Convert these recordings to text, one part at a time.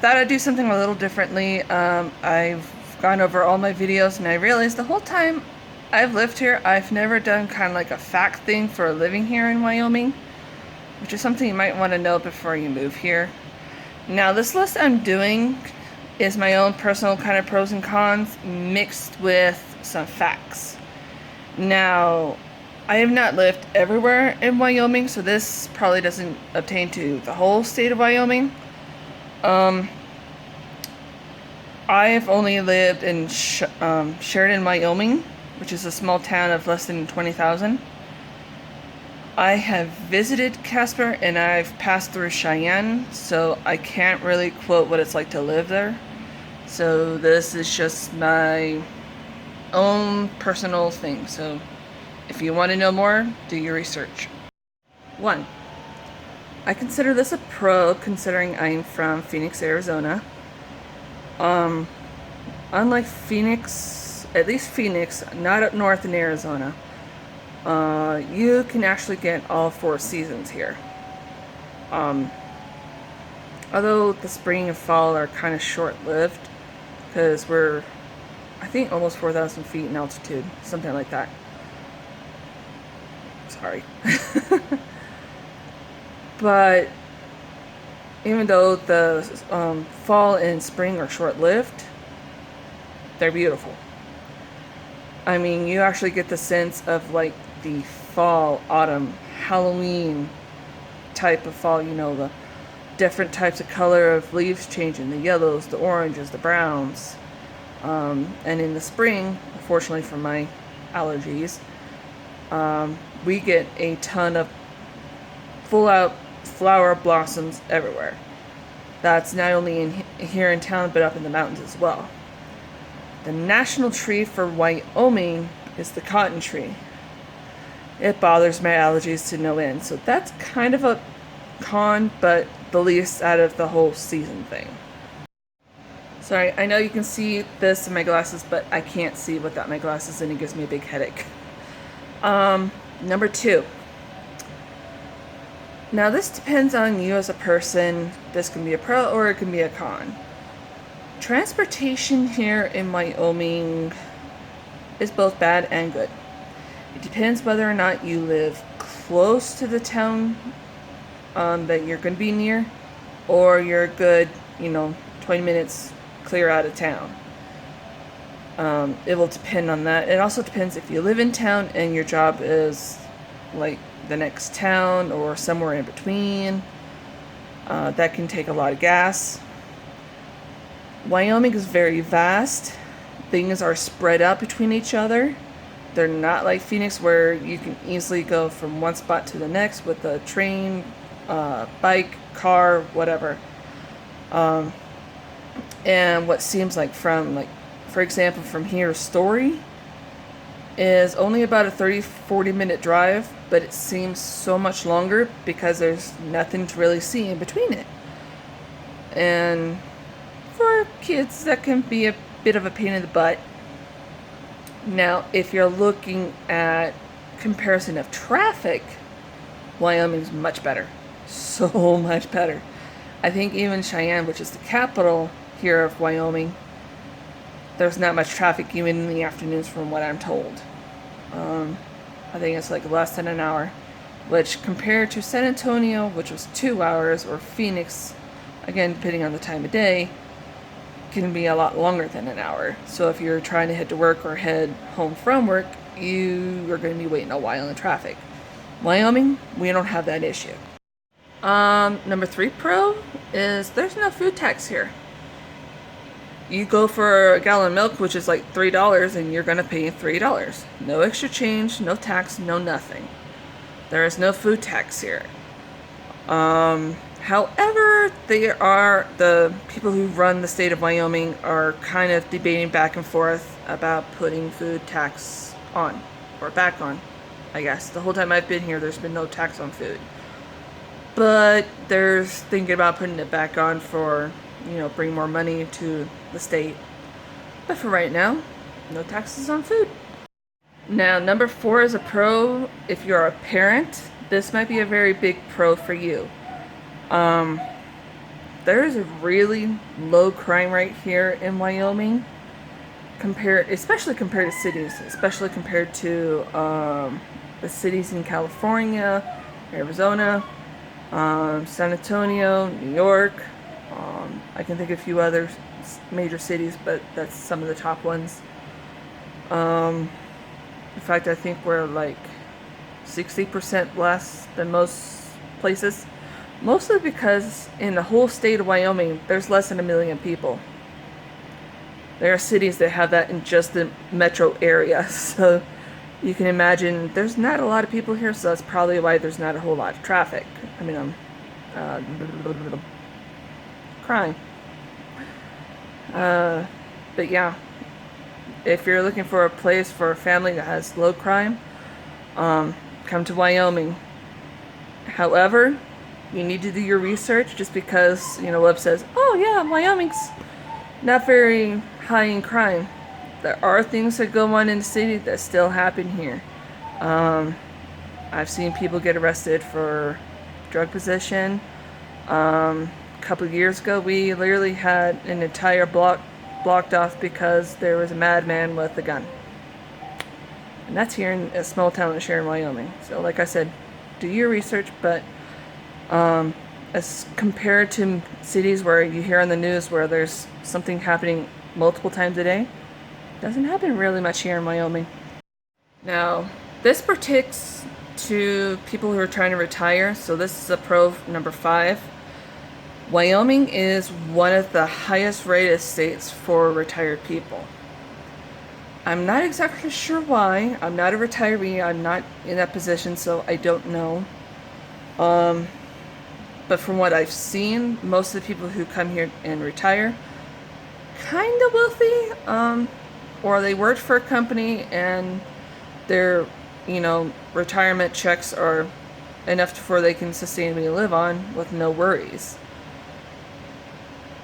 thought I'd do something a little differently. I've gone over all my videos and I realized the whole time I've lived here, I've never done kind of like a fact thing for living here in Wyoming, which is something you might want to know before you move here. Now, this list I'm doing is my own personal kind of pros and cons mixed with some facts. Now, I have not lived everywhere in Wyoming, so this probably doesn't obtain to the whole state of Wyoming. I've only lived in Sheridan, Wyoming, which is a small town of less than 20,000. I have visited Casper and I've passed through Cheyenne, so I can't really quote what it's like to live there. So this is just my own personal thing. So if you want to know more, do your research. 1. I consider this a pro considering I'm from Phoenix, Arizona. Unlike Phoenix, at least Phoenix, not up north in Arizona, you can actually get all 4 seasons here. Although the spring and fall are kind of short-lived, because we're, I think, almost 4,000 feet in altitude, something like that. Sorry. But even though the fall and spring are short-lived, they're beautiful. I mean, you actually get the sense of like the fall, autumn, Halloween type of fall, you know, the different types of color of leaves changing, the yellows, the oranges, the browns. And in the spring, unfortunately for my allergies, we get a ton of full-out flower blossoms everywhere. That's not only here in town, but up in the mountains as well. The national tree for Wyoming is the cotton tree. It bothers my allergies to no end, so that's kind of a con, but the least out of the whole season thing. Sorry, I know you can see this in my glasses, but I can't see without my glasses and it gives me a big headache. Number 2. Now this depends on you as a person. This can be a pro or it can be a con. Transportation here in Wyoming is both bad and good. It depends whether or not you live close to the town that you're going to be near, or you're good, 20 minutes clear out of town. It will depend on that. It also depends if you live in town and your job is like the next town or somewhere in between. That can take a lot of gas. Wyoming is very vast. Things are spread out between each other. They're not like Phoenix where you can easily go from one spot to the next with a train, bike, car, whatever. And what seems like for example, from here to Story is only about a 30-40 minute drive, but it seems so much longer because there's nothing to really see in between it. And for kids, that can be a bit of a pain in the butt. Now, if you're looking at comparison of traffic, Wyoming's much better. So much better. I think even Cheyenne, which is the capital here of Wyoming, there's not much traffic even in the afternoons from what I'm told. I think it's like less than an hour, which compared to San Antonio, which was 2 hours, or Phoenix, again, depending on the time of day, can be a lot longer than an hour. So if you're trying to head to work or head home from work, you are going to be waiting a while in traffic. Wyoming, we don't have that issue. Number 3 pro is there's no food tax here. You go for a gallon of milk, which is like $3, and you're going to pay $3. No extra change, no tax, no nothing. There is no food tax here. However, the people who run the state of Wyoming are kind of debating back and forth about putting food tax on, or back on, I guess. The whole time I've been here, there's been no tax on food. But they're thinking about putting it back on for, bring more money to the state. But for right now, no taxes on food. Now, number 4 is a pro. If you're a parent, this might be a very big pro for you. there is a really low crime rate here in Wyoming, especially compared to cities, especially compared to the cities in California, Arizona, San Antonio, New York. I can think of a few other major cities, but that's some of the top ones. In fact, I think we're like 60% less than most places. Mostly because in the whole state of Wyoming, there's less than 1 million people. There are cities that have that in just the metro area, so you can imagine there's not a lot of people here, so that's probably why there's not a whole lot of traffic. I mean, crime. But yeah, if you're looking for a place for a family that has low crime, come to Wyoming. However, you need to do your research, just because, Webb says, oh yeah, Wyoming's not very high in crime. There are things that go on in the city that still happen here. I've seen people get arrested for drug possession. A couple of years ago, we literally had an entire block blocked off because there was a madman with a gun. And that's here in a small town in Cheyenne, Wyoming. So like I said, do your research, but as compared to cities where you hear on the news where there's something happening multiple times a day, it doesn't happen really much here in Wyoming. Now, this pertains to people who are trying to retire, so this is a pro number 5. Wyoming is one of the highest rated states for retired people. I'm not exactly sure why. I'm not a retiree. I'm not in that position, so I don't know. But from what I've seen, most of the people who come here and retire, kind of wealthy, or they worked for a company and their, retirement checks are enough for they can sustainably live on with no worries.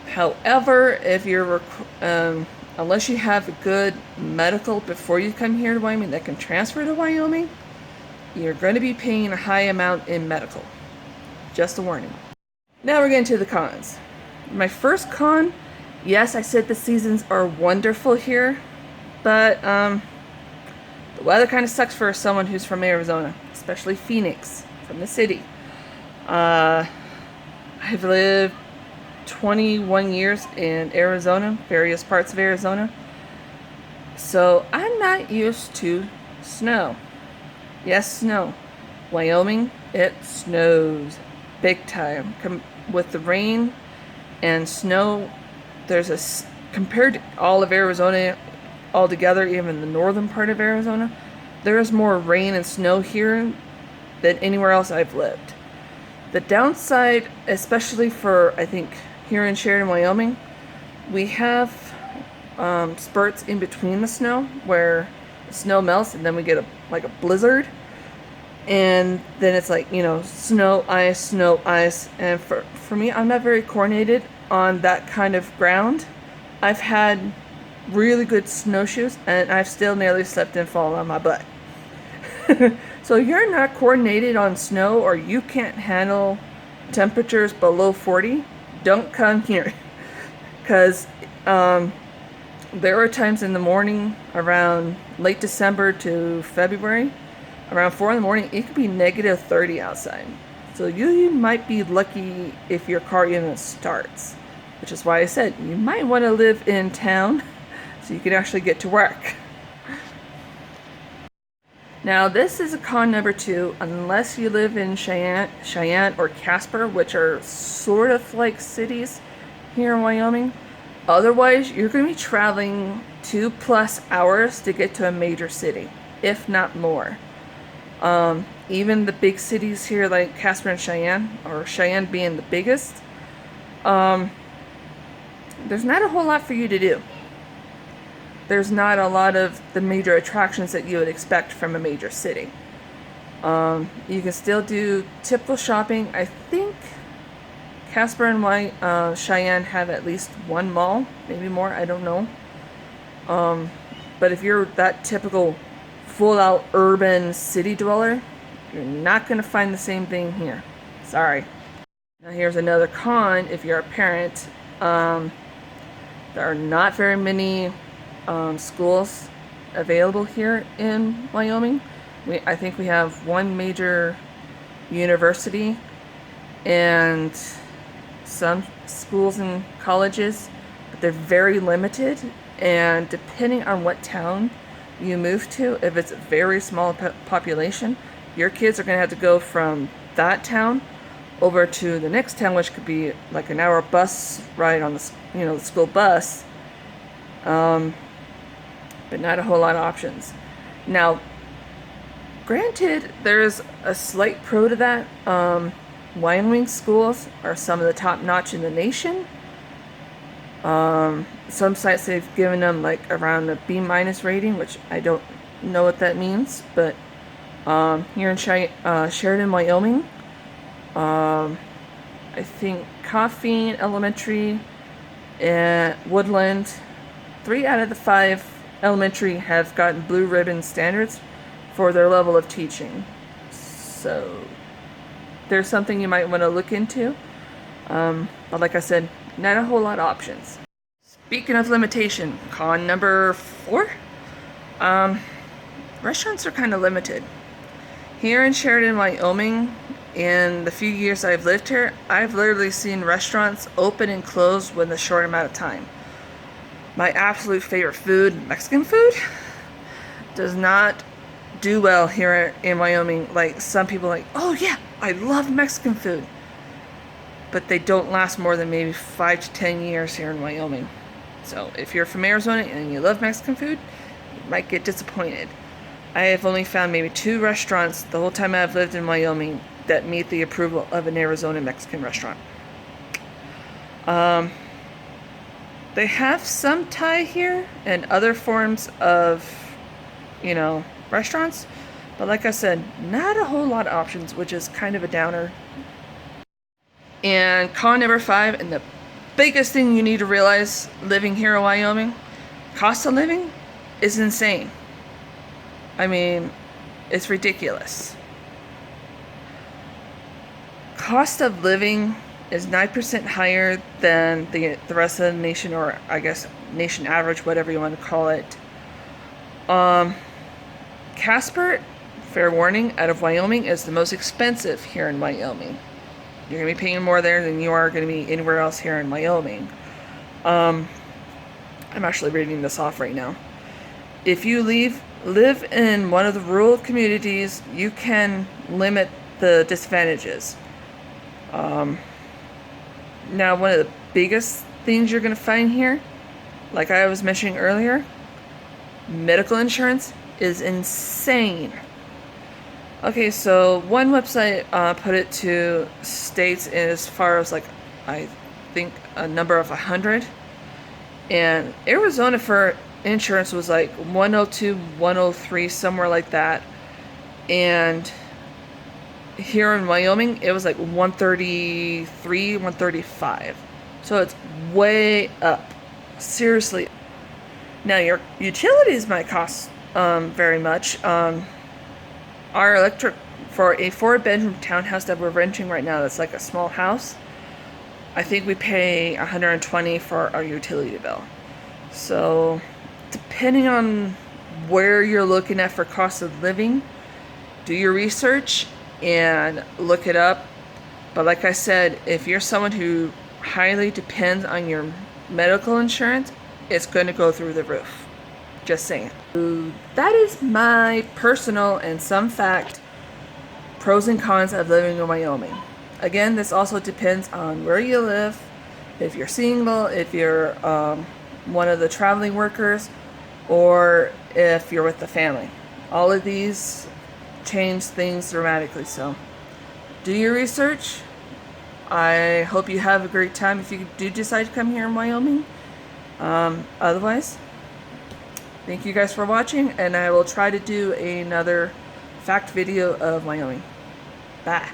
However, if you're, unless you have a good medical before you come here to Wyoming that can transfer to Wyoming, you're going to be paying a high amount in medical. Just a warning. Now we're getting to the cons. My first con, yes, I said the seasons are wonderful here, but the weather kind of sucks for someone who's from Arizona, especially Phoenix, from the city. I've lived 21 years in Arizona, various parts of Arizona. So I'm not used to snow. Yes, snow. Wyoming, it snows big time. With the rain and snow, compared to all of Arizona altogether, even the northern part of Arizona, there is more rain and snow here than anywhere else I've lived. The downside, especially for, I think, here in Cheyenne, Wyoming, we have spurts in between the snow where the snow melts and then we get a blizzard. And then it's like, snow, ice. And for me, I'm not very coordinated on that kind of ground. I've had really good snowshoes and I've still nearly slipped and fallen on my butt. So you're not coordinated on snow or you can't handle temperatures below 40, don't come here. Because there are times in the morning around late December to February, around 4 in the morning, it could be negative 30 outside. So you might be lucky if your car even starts. Which is why I said you might want to live in town so you can actually get to work. Now this is a con number 2, unless you live in Cheyenne or Casper, which are sort of like cities here in Wyoming. Otherwise, you're going to be traveling 2+ hours to get to a major city, if not more. Even the big cities here like Casper and Cheyenne, or Cheyenne being the biggest, there's not a whole lot for you to do. There's not a lot of the major attractions that you would expect from a major city. You can still do typical shopping. I think Casper and Cheyenne have at least one mall, maybe more, I don't know. But if you're that typical full-out urban city dweller, you're not going to find the same thing here. Sorry. Now here's another con if you're a parent. There are not very many schools available here in Wyoming. I think we have one major university and some schools and colleges, but they're very limited, and depending on what town you move to, if it's a very small population, your kids are going to have to go from that town over to the next town, which could be like an hour bus ride on the the school bus, but not a whole lot of options. Now, granted, there's a slight pro to that. Wyoming schools are some of the top notch in the nation. Some sites they've given them like around a B- rating, which I don't know what that means, but here in Sheridan, Wyoming, I think Coffeen Elementary and Woodland, 3 out of the 5 elementary have gotten blue ribbon standards for their level of teaching. So there's something you might want to look into. But like I said, not a whole lot of options. Speaking of limitation, con number 4, restaurants are kind of limited. Here in Sheridan, Wyoming, in the few years I've lived here, I've literally seen restaurants open and close within a short amount of time. My absolute favorite food, Mexican food, does not do well here in Wyoming. Like, some people are like, oh yeah, I love Mexican food, but they don't last more than maybe 5 to 10 years here in Wyoming. So if you're from Arizona and you love Mexican food, you might get disappointed. I have only found maybe 2 restaurants the whole time I've lived in Wyoming that meet the approval of an Arizona Mexican restaurant. They have some Thai here and other forms of, restaurants, but like I said, not a whole lot of options, which is kind of a downer. And con number 5, and the biggest thing you need to realize living here in Wyoming, cost of living is insane. I mean, it's ridiculous. Cost of living is 9% higher than the rest of the nation, or I guess nation average, whatever you want to call it. Casper, fair warning, out of Wyoming is the most expensive here in Wyoming. You're going to be paying more there than you are going to be anywhere else here in Wyoming. I'm actually reading this off right now. If you live in one of the rural communities, you can limit the disadvantages. Now, one of the biggest things you're going to find here, like I was mentioning earlier, medical insurance is insane. Okay, so one website put it to states as far as, like, I think a number of 100. And Arizona for insurance was like 102, 103, somewhere like that. And here in Wyoming, it was like 133, 135. So it's way up. Seriously. Now, your utilities might cost very much. Our electric, for a 4-bedroom townhouse that we're renting right now, that's like a small house, I think we pay $120 for our utility bill. So depending on where you're looking at for cost of living, do your research and look it up. But like I said, if you're someone who highly depends on your medical insurance, it's going to go through the roof. Just saying. That is my personal and some fact pros and cons of living in Wyoming. Again, this also depends on where you live, if you're single, if you're one of the traveling workers, or if you're with the family. All of these change things dramatically, so do your research. I hope you have a great time if you do decide to come here in Wyoming. Otherwise, thank you guys for watching, and I will try to do another fact video of Wyoming. Bye.